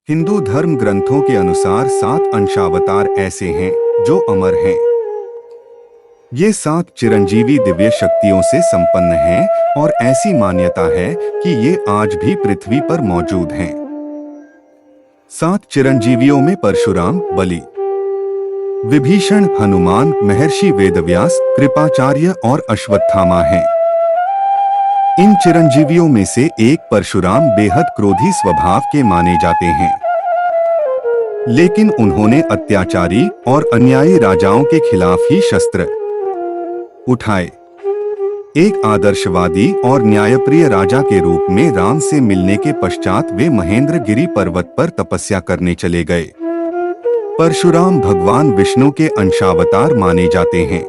हिंदू धर्म ग्रंथों के अनुसार 7 अंशावतार ऐसे हैं जो अमर हैं। ये 7 चिरंजीवी दिव्य शक्तियों से संपन्न हैं और ऐसी मान्यता है कि ये आज भी पृथ्वी पर मौजूद हैं। 7 चिरंजीवियों में परशुराम, बलि, विभीषण, हनुमान, महर्षि वेदव्यास, कृपाचार्य और अश्वत्थामा हैं। इन चिरंजीवियों में से एक परशुराम बेहद क्रोधी स्वभाव के माने जाते हैं, लेकिन उन्होंने अत्याचारी और अन्यायी राजाओं के खिलाफ ही शस्त्र उठाए। एक आदर्शवादी और न्यायप्रिय राजा के रूप में राम से मिलने के पश्चात वे महेंद्रगिरी पर्वत पर तपस्या करने चले गए। परशुराम भगवान विष्णु के अंशावतार माने जाते हैं।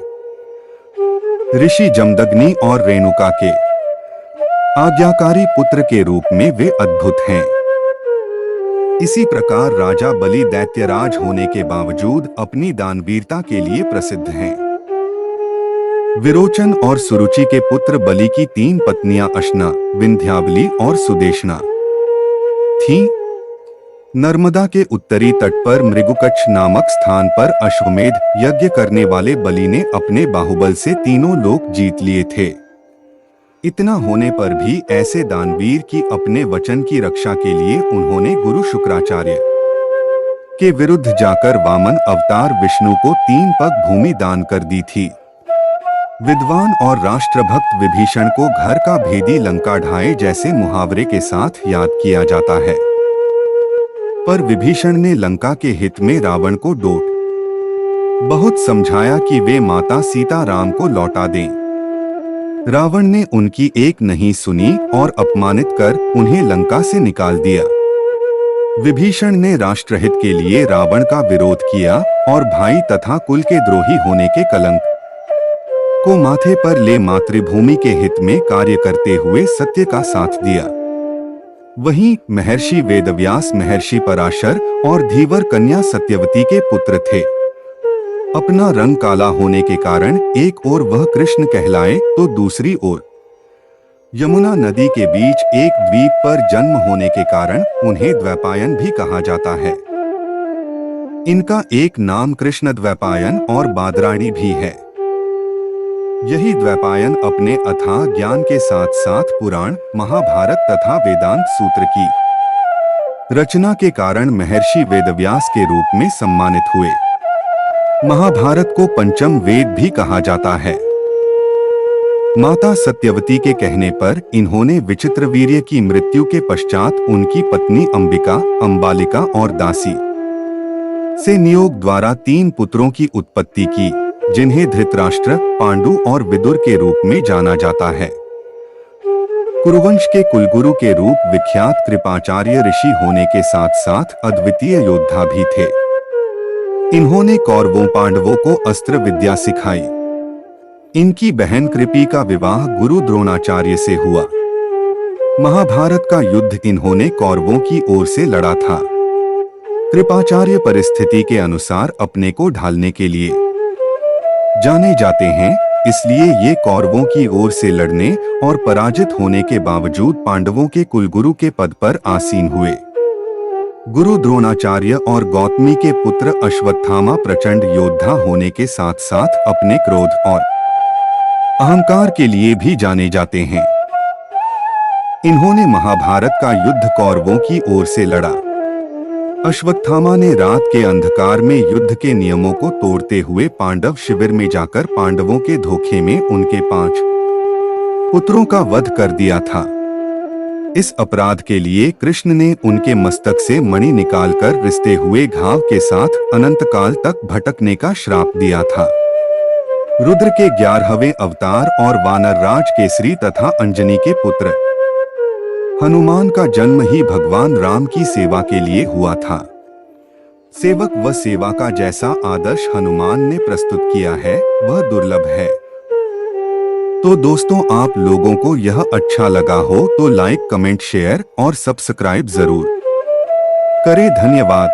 ऋषि जमदग्नि और रेणुका के आज्ञाकारी पुत्र के रूप में वे अद्भुत हैं। इसी प्रकार राजा बलि दैत्यराज होने के बावजूद अपनी दानवीरता के लिए प्रसिद्ध हैं। विरोचन और सुरुचि के पुत्र बलि की 3 पत्नियां अशना, विंध्यावली और सुदेशना थीं। नर्मदा के उत्तरी तट पर मृगुकच्छ नामक स्थान पर अश्वमेध यज्ञ करने वाले बलि ने अपने बाहुबल से तीनों लोक जीत लिए थे। इतना होने पर भी ऐसे दानवीर की अपने वचन की रक्षा के लिए उन्होंने गुरु शुक्राचार्य के विरुद्ध जाकर वामन अवतार विष्णु को 3 पग भूमि दान कर दी थी। विद्वान और राष्ट्रभक्त विभीषण को घर का भेदी लंका ढाए जैसे मुहावरे के साथ याद किया जाता है। पर विभीषण ने लंका के हित में रावण को डांट बहुत समझाया कि वे माता सीता राम को लौटा दें। रावण ने उनकी एक नहीं सुनी और अपमानित कर उन्हें लंका से निकाल दिया। विभीषण ने राष्ट्रहित के लिए रावण का विरोध किया और भाई तथा कुल के द्रोही होने के कलंक को माथे पर ले मातृभूमि के हित में कार्य करते हुए सत्य का साथ दिया। वहीं महर्षि वेदव्यास महर्षि पराशर और धीवर कन्या सत्यवती के पुत्र थे। अपना रंग काला होने के कारण एक ओर वह कृष्ण कहलाए तो दूसरी ओर यमुना नदी के बीच एक द्वीप पर जन्म होने के कारण उन्हें द्वैपायन भी कहा जाता है। इनका एक नाम कृष्ण द्वैपायन और बादरायणी भी है। यही द्वैपायन अपने अथाह ज्ञान के साथ साथ पुराण, महाभारत तथा वेदांत सूत्र की रचना के कारण महर्षि वेदव्यास के रूप में सम्मानित हुए। महाभारत को पंचम वेद भी कहा जाता है। माता सत्यवती के कहने पर इन्होंने विचित्रवीर्य की मृत्यु के पश्चात उनकी पत्नी अंबिका, अंबालिका और दासी से नियोग द्वारा 3 पुत्रों की उत्पत्ति की, जिन्हें धृतराष्ट्र, पांडु और विदुर के रूप में जाना जाता है। कुरुवंश के कुलगुरु के रूप विख्यात कृपाचार्य ऋषि होने के साथ साथ अद्वितीय योद्धा भी थे। इन्होंने कौरवों पांडवों को अस्त्र विद्या सिखाई। इनकी बहन कृपी का विवाह गुरु द्रोणाचार्य से हुआ। महाभारत का युद्ध इन्होंने कौरवों की ओर से लड़ा था। कृपाचार्य परिस्थिति के अनुसार अपने को ढालने के लिए जाने जाते हैं, इसलिए ये कौरवों की ओर से लड़ने और पराजित होने के बावजूद पांडवों के कुलगुरु के पद पर आसीन हुए। गुरु द्रोणाचार्य और गौतमी के पुत्र अश्वत्थामा प्रचंड योद्धा होने के साथ साथ अपने क्रोध और अहंकार के लिए भी जाने जाते हैं। इन्होंने महाभारत का युद्ध कौरवों की ओर से लड़ा। अश्वत्थामा ने रात के अंधकार में युद्ध के नियमों को तोड़ते हुए पांडव शिविर में जाकर पांडवों के धोखे में उनके 5 पुत्रों का वध कर दिया था। इस अपराध के लिए कृष्ण ने उनके मस्तक से मणि निकालकर रिश्ते हुए घाव के साथ अनंत काल तक भटकने का श्राप दिया था। रुद्र के 11वें अवतार और वानर राज केसरी तथा अंजनी के पुत्र हनुमान का जन्म ही भगवान राम की सेवा के लिए हुआ था। सेवक व सेवा का जैसा आदर्श हनुमान ने प्रस्तुत किया है वह दुर्लभ है। तो दोस्तों, आप लोगों को यह अच्छा लगा हो तो लाइक, कमेंट, शेयर और सब्सक्राइब जरूर करें। धन्यवाद।